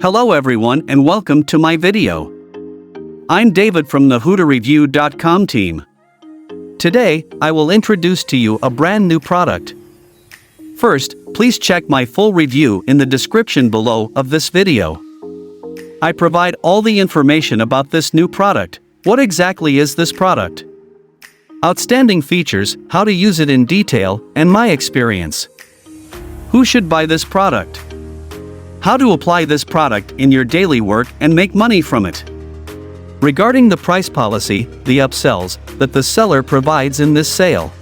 Hello everyone and welcome to my video. I'm David from the OTOreview.com team. Today, I will introduce to you a brand new product. First, please check my full review in the description below of this video. I provide all the information about this new product. What exactly is this product? Outstanding features, how to use it in detail, and my experience. Who should buy this product? How to apply this product in your daily work and make money from it. Regarding the price policy, the upsells that the seller provides in this sale.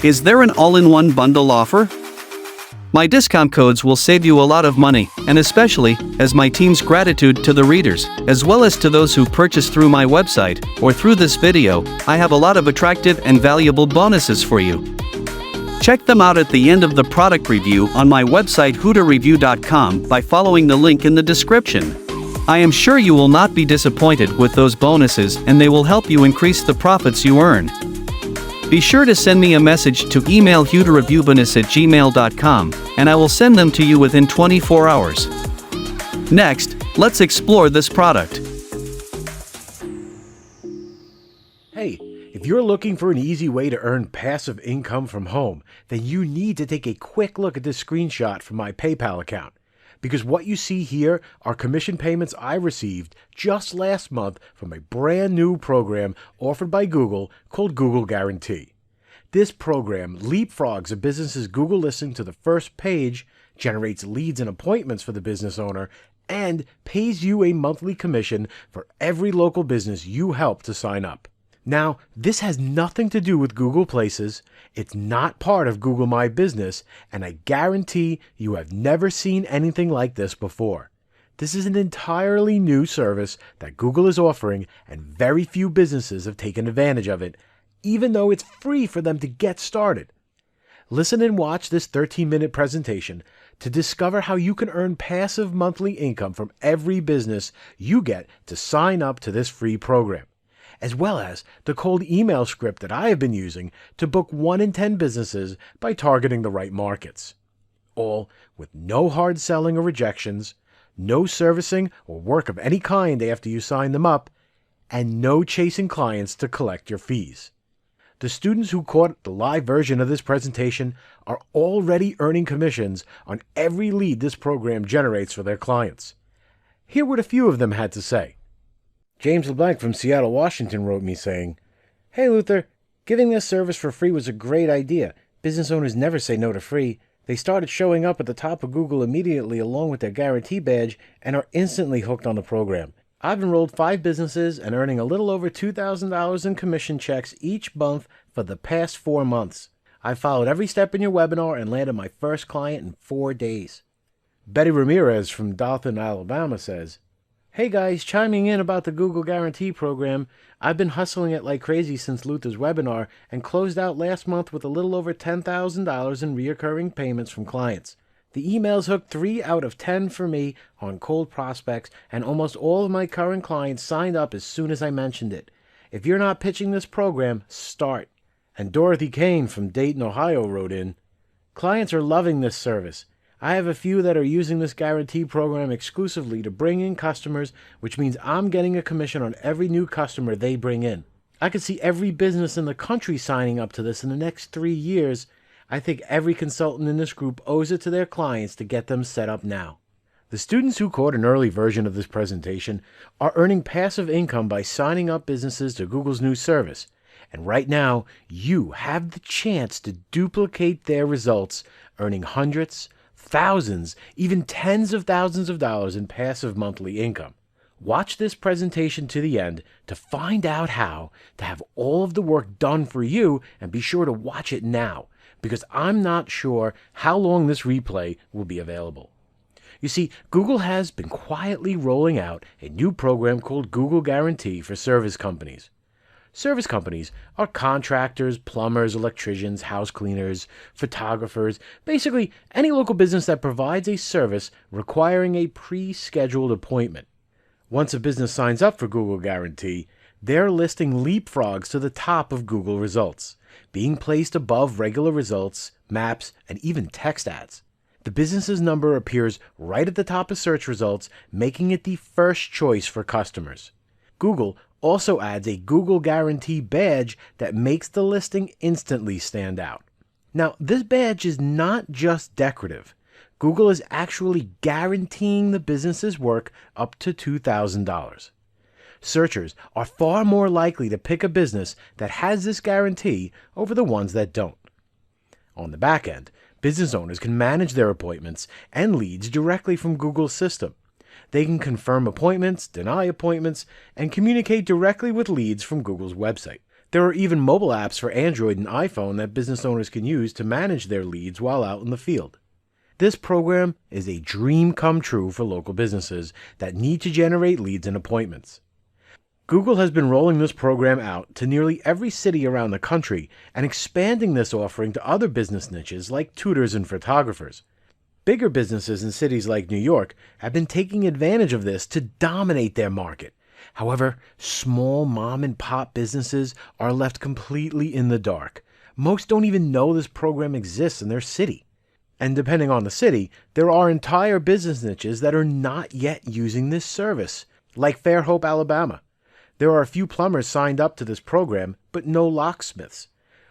Is there an all-in-one bundle offer? My discount codes will save you a lot of money, and especially as my team's gratitude to the readers, as well as to those who purchase through my website or through this video, I have a lot of attractive and valuable bonuses for you. Check them out at the end of the product review on my website OTOreview.com by following the link in the description. I am sure you will not be disappointed with those bonuses and they will help you increase the profits you earn. Be sure to send me a message to email OTOreviewbonus@gmail.com and I will send them to you within 24 hours. Next, let's explore this product. Hey, if you're looking for an easy way to earn passive income from home, then you need to take a quick look at this screenshot from my PayPal account. Because what you see here are commission payments I received just last month from a brand new program offered by Google called Google Guarantee. This program leapfrogs a business's Google listing to the first page, generates leads and appointments for the business owner, and pays you a monthly commission for every local business you help to sign up. Now, this has nothing to do with Google Places, it's not part of Google My Business, and I guarantee you have never seen anything like this before. This is an entirely new service that Google is offering, and very few businesses have taken advantage of it, even though it's free for them to get started. Listen and watch this 13-minute presentation to discover how you can earn passive monthly income from every business you get to sign up to this free program, as well as the cold email script that I have been using to book 1 in 10 businesses by targeting the right markets. All with no hard selling or rejections, no servicing or work of any kind after you sign them up, and no chasing clients to collect your fees. The students who caught the live version of this presentation are already earning commissions on every lead this program generates for their clients. Hear what a few of them had to say. James LeBlanc from Seattle, Washington wrote me saying, "Hey Luther, giving this service for free was a great idea. Business owners never say no to free. They started showing up at the top of Google immediately along with their guarantee badge and are instantly hooked on the program. I've enrolled 5 businesses and earning a little over $2,000 in commission checks each month for the past 4 months. I followed every step in your webinar and landed my first client in 4 days." Betty Ramirez from Dothan, Alabama says, "Hey guys, chiming in about the Google Guarantee program. I've been hustling it like crazy since Luther's webinar and closed out last month with a little over $10,000 in reoccurring payments from clients. The emails hooked 3 out of 10 for me on cold prospects, and almost all of my current clients signed up as soon as I mentioned it. If you're not pitching this program, start." And Dorothy Kane from Dayton, Ohio wrote in, "Clients are loving this service. I have a few that are using this guarantee program exclusively to bring in customers, which means I'm getting a commission on every new customer they bring in. I could see every business in the country signing up to this in the next 3 years. I think every consultant in this group owes it to their clients to get them set up now." The students who caught an early version of this presentation are earning passive income by signing up businesses to Google's new service. And right now, you have the chance to duplicate their results, earning hundreds, thousands, even tens of thousands of dollars in passive monthly income. Watch this presentation to the end to find out how to have all of the work done for you, and be sure to watch it now, because I'm not sure how long this replay will be available. You see, Google has been quietly rolling out a new program called Google Guarantee for service companies. Service companies are contractors, plumbers, electricians, house cleaners, photographers, basically any local business that provides a service requiring a pre-scheduled appointment. Once a business signs up for Google Guarantee, their listing leapfrogs to the top of Google results, being placed above regular results, maps, and even text ads. The business's number appears right at the top of search results, making it the first choice for customers. Google also adds a Google Guarantee badge that makes the listing instantly stand out. Now, this badge is not just decorative. Google is actually guaranteeing the business's work up to $2,000. Searchers are far more likely to pick a business that has this guarantee over the ones that don't. On the back end, business owners can manage their appointments and leads directly from Google's system. They can confirm appointments, deny appointments, and communicate directly with leads from Google's website. There are even mobile apps for Android and iPhone that business owners can use to manage their leads while out in the field. This program is a dream come true for local businesses that need to generate leads and appointments. Google has been rolling this program out to nearly every city around the country and expanding this offering to other business niches like tutors and photographers. Bigger businesses in cities like New York have been taking advantage of this to dominate their market. However, small mom and pop businesses are left completely in the dark. Most don't even know this program exists in their city. And depending on the city, there are entire business niches that are not yet using this service, like Fairhope, Alabama. There are a few plumbers signed up to this program, but no locksmiths.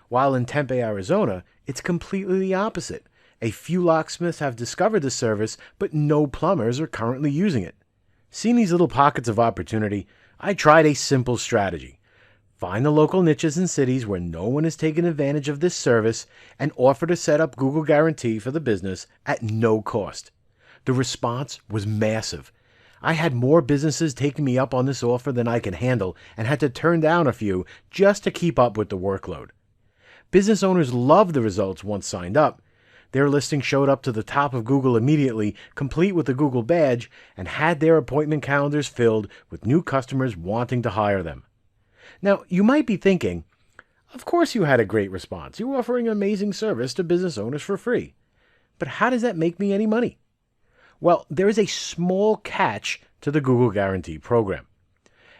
While in Tempe, Arizona, it's completely the opposite. A few locksmiths have discovered the service, but no plumbers are currently using it. Seeing these little pockets of opportunity, I tried a simple strategy. Find the local niches and cities where no one has taken advantage of this service and offer to set up Google Guarantee for the business at no cost. The response was massive. I had more businesses taking me up on this offer than I could handle and had to turn down a few just to keep up with the workload. Business owners loved the results once signed up. Their listing showed up to the top of Google immediately, complete with the Google badge, and had their appointment calendars filled with new customers wanting to hire them. Now, you might be thinking, of course you had a great response. You're offering amazing service to business owners for free. But how does that make me any money? Well, there is a small catch to the Google Guarantee program.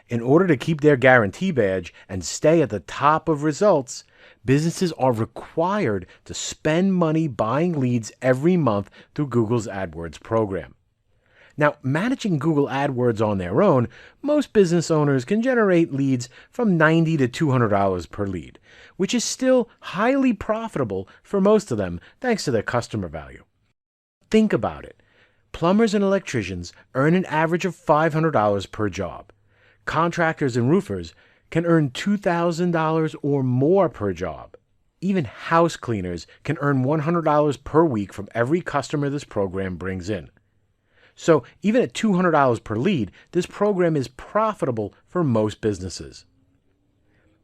In order to keep their guarantee badge and stay at the top of results, businesses are required to spend money buying leads every month through Google's AdWords program. Now, managing Google AdWords on their own, most business owners can generate leads from $90 to $200 per lead, which is still highly profitable for most of them thanks to their customer value. Think about it. Plumbers and electricians earn an average of $500 per job. Contractors and roofers can earn $2,000 or more per job. Even house cleaners can earn $100 per week from every customer this program brings in. So even at $200 per lead, this program is profitable for most businesses.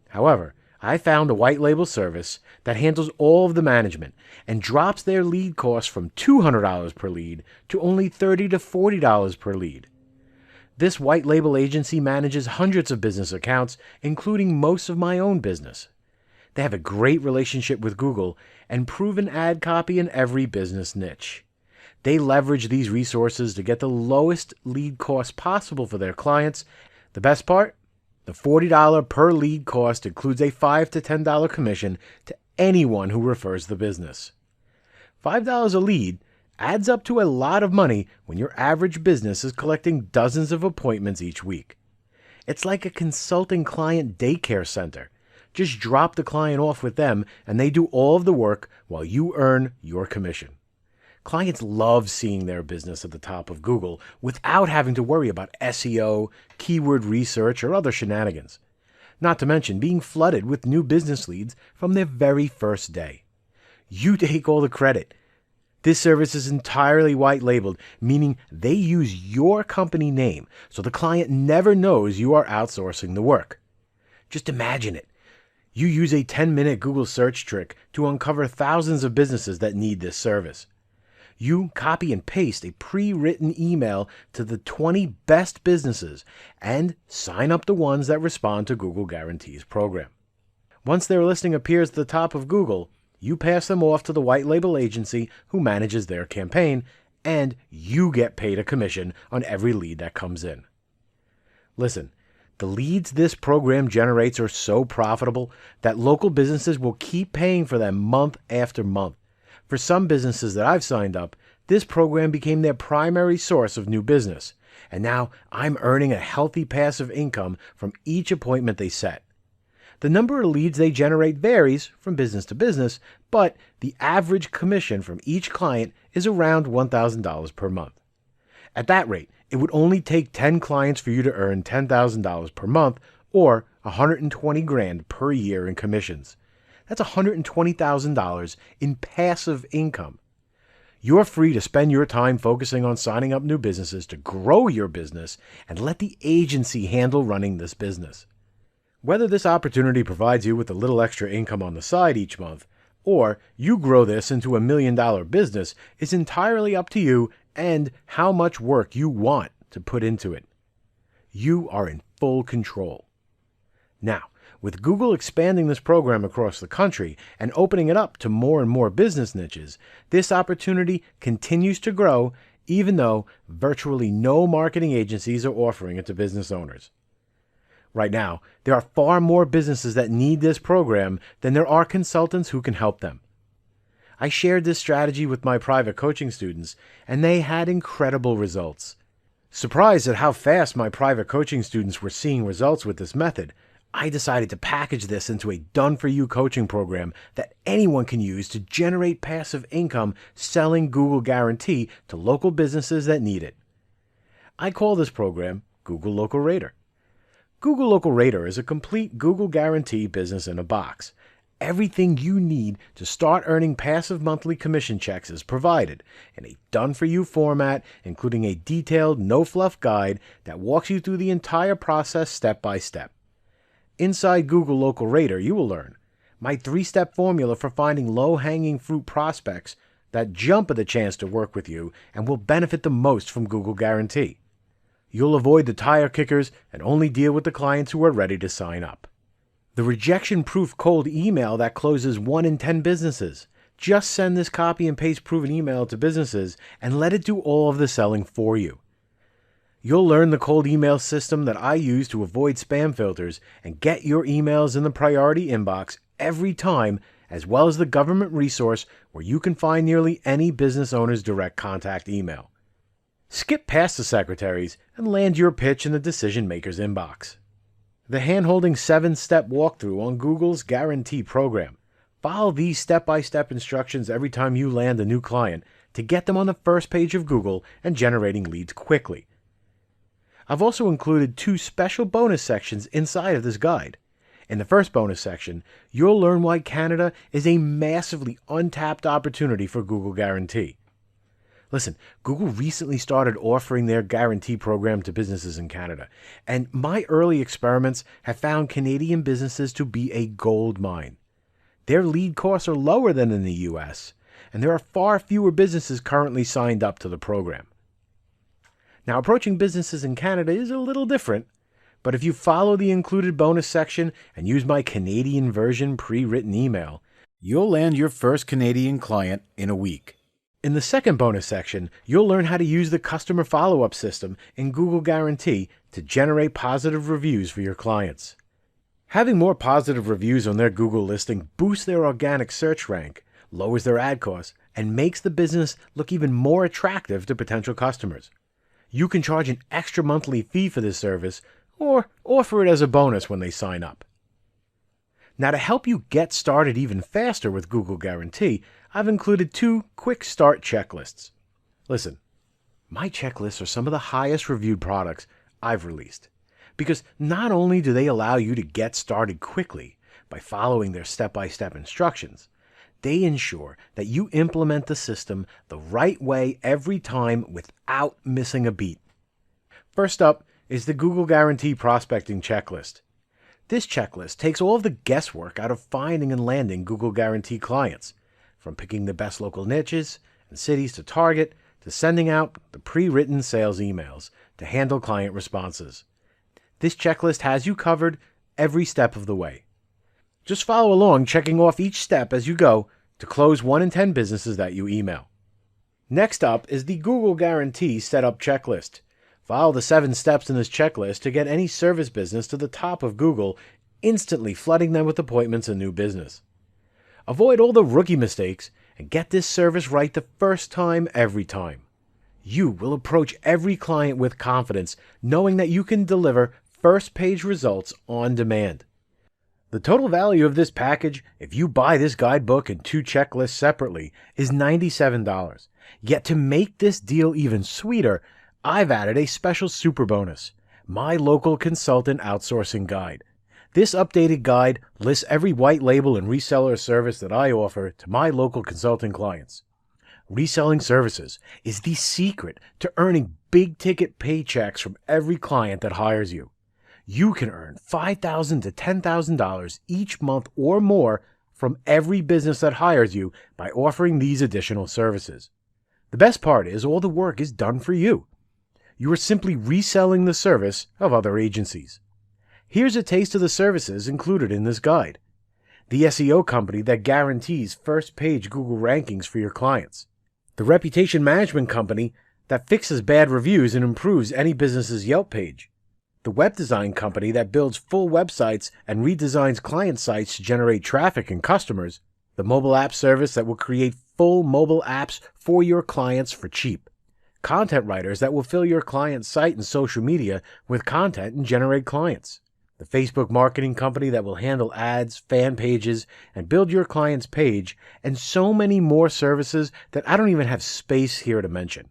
However, I found a white label service that handles all of the management and drops their lead costs from $200 per lead to only $30 to $40 per lead. This white label agency manages hundreds of business accounts, including most of my own business. They have a great relationship with Google and proven ad copy in every business niche. They leverage these resources to get the lowest lead cost possible for their clients. The best part? The $40 per lead cost includes a $5 to $10 commission to anyone who refers the business. $5 a lead adds up to a lot of money when your average business is collecting dozens of appointments each week. It's like a consulting client daycare center. Just drop the client off with them and they do all of the work while you earn your commission. Clients love seeing their business at the top of Google without having to worry about SEO, keyword research, or other shenanigans. Not to mention being flooded with new business leads from their very first day. You take all the credit. This service is entirely white labeled, meaning they use your company name, so the client never knows you are outsourcing the work. Just imagine it. You use a 10-minute Google search trick to uncover thousands of businesses that need this service. You copy and paste a pre-written email to the 20 best businesses and sign up the ones that respond to Google Guarantees program. Once their listing appears at the top of Google, you pass them off to the white label agency who manages their campaign, and you get paid a commission on every lead that comes in. Listen, the leads this program generates are so profitable that local businesses will keep paying for them month after month. For some businesses that I've signed up, This program became their primary source of new business, and now I'm earning a healthy passive income from each appointment they set. The number of leads they generate varies from business to business, but the average commission from each client is around $1,000 per month. At that rate, it would only take 10 clients for you to earn $10,000 per month or $120,000 per year in commissions. That's $120,000 in passive income. You're free to spend your time focusing on signing up new businesses to grow your business and let the agency handle running this business. Whether this opportunity provides you with a little extra income on the side each month, or you grow this into $1 million business, is entirely up to you and how much work you want to put into it. You are in full control. Now, with Google expanding this program across the country and opening it up to more and more business niches, this opportunity continues to grow even though virtually no marketing agencies are offering it to business owners. Right now, there are far more businesses that need this program than there are consultants who can help them. I shared this strategy with my private coaching students, and they had incredible results. Surprised at how fast my private coaching students were seeing results with this method, I decided to package this into a done-for-you coaching program that anyone can use to generate passive income selling Google Guarantee to local businesses that need it. I call this program Google Local Rater. Google Local Rater is a complete Google Guarantee business in a box. Everything you need to start earning passive monthly commission checks is provided in a done-for-you format, including a detailed, no-fluff guide that walks you through the entire process step by step. Inside Google Local Rater, you will learn my 3-step formula for finding low-hanging fruit prospects that jump at the chance to work with you and will benefit the most from Google Guarantee. You'll avoid the tire kickers and only deal with the clients who are ready to sign up. The rejection-proof cold email that closes 1 in 10 businesses. Just send this copy and paste proven email to businesses and let it do all of the selling for you. You'll learn the cold email system that I use to avoid spam filters and get your emails in the priority inbox every time, as well as the government resource where you can find nearly any business owner's direct contact email. Skip past the secretaries and land your pitch in the decision maker's inbox. The hand-holding 7-step walkthrough on Google's Guarantee program. Follow these step-by-step instructions every time you land a new client to get them on the first page of Google and generating leads quickly. I've also included 2 special bonus sections inside of this guide. In the first bonus section, you'll learn why Canada is a massively untapped opportunity for Google Guarantee. Listen, Google recently started offering their guarantee program to businesses in Canada, and my early experiments have found Canadian businesses to be a gold mine. Their lead costs are lower than in the US, and there are far fewer businesses currently signed up to the program. Now, approaching businesses in Canada is a little different, but if you follow the included bonus section and use my Canadian version pre-written email, you'll land your first Canadian client in a week. In the second bonus section, you'll learn how to use the customer follow-up system in Google Guarantee to generate positive reviews for your clients. Having more positive reviews on their Google listing boosts their organic search rank, lowers their ad costs, and makes the business look even more attractive to potential customers. You can charge an extra monthly fee for this service or offer it as a bonus when they sign up. Now, to help you get started even faster with Google Guarantee, I've included 2 quick start checklists. Listen, my checklists are some of the highest reviewed products I've released, because not only do they allow you to get started quickly by following their step-by-step instructions, they ensure that you implement the system the right way every time without missing a beat. First up is the Google Guarantee Prospecting Checklist. This checklist takes all of the guesswork out of finding and landing Google Guarantee clients, from picking the best local niches and cities to target, to sending out the pre-written sales emails to handle client responses. This checklist has you covered every step of the way. Just follow along, checking off each step as you go to close 1 in 10 businesses that you email. Next up is the Google Guarantee Setup Checklist. Follow the 7 steps in this checklist to get any service business to the top of Google, instantly flooding them with appointments and new business. Avoid all the rookie mistakes and get this service right the first time every time. You will approach every client with confidence, knowing that you can deliver first-page results on demand. The total value of this package, if you buy this guidebook and 2 checklists separately, is $97. Yet to make this deal even sweeter, I've added a special super bonus, my local consultant outsourcing guide. This updated guide lists every white label and reseller service that I offer to my local consulting clients. Reselling services is the secret to earning big-ticket paychecks from every client that hires you. You can earn $5,000 to $10,000 each month or more from every business that hires you by offering these additional services. The best part is all the work is done for you. You are simply reselling the service of other agencies. Here's a taste of the services included in this guide. The SEO company that guarantees first-page Google rankings for your clients. The reputation management company that fixes bad reviews and improves any business's Yelp page. The web design company that builds full websites and redesigns client sites to generate traffic and customers. The mobile app service that will create full mobile apps for your clients for cheap. Content writers that will fill your client's site and social media with content and generate clients. The Facebook marketing company that will handle ads, fan pages, and build your client's page, and so many more services that I don't even have space here to mention.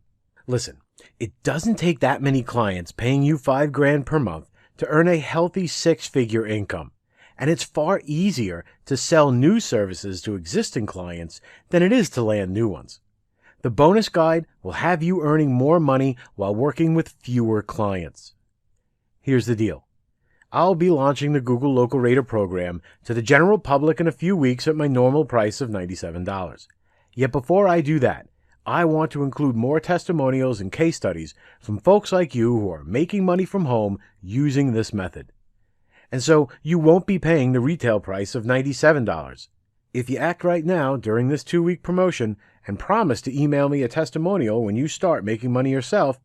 Listen, it doesn't take that many clients paying you $5,000 per month to earn a healthy 6-figure income, and it's far easier to sell new services to existing clients than it is to land new ones. The bonus guide will have you earning more money while working with fewer clients. Here's the deal. I'll be launching the Google Local Rater program to the general public in a few weeks at my normal price of $97. Yet before I do that, I want to include more testimonials and case studies from folks like you who are making money from home using this method. And so you won't be paying the retail price of $97. If you act right now during this 2-week promotion and promise to email me a testimonial when you start making money yourself,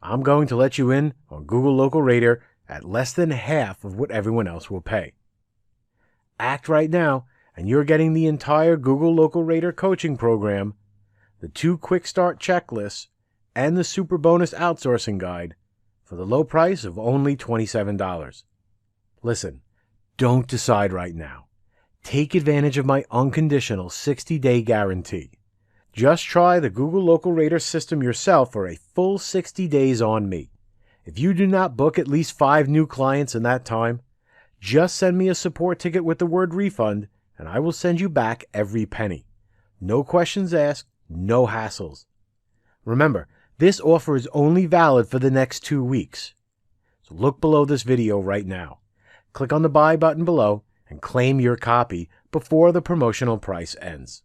I'm going to let you in on Google Local Rater at less than half of what everyone else will pay. Act right now, and you're getting the entire Google Local Rater coaching program, the 2 quick start checklists, and the super bonus outsourcing guide for the low price of only $27. Listen, don't decide right now. Take advantage of my unconditional 60-day guarantee. Just try the Google Local Rater system yourself for a full 60 days on me. If you do not book at least 5 new clients in that time, just send me a support ticket with the word refund, and I will send you back every penny. No questions asked, no hassles. Remember, this offer is only valid for the next 2 weeks. So look below this video right now. Click on the buy button below and claim your copy before the promotional price ends.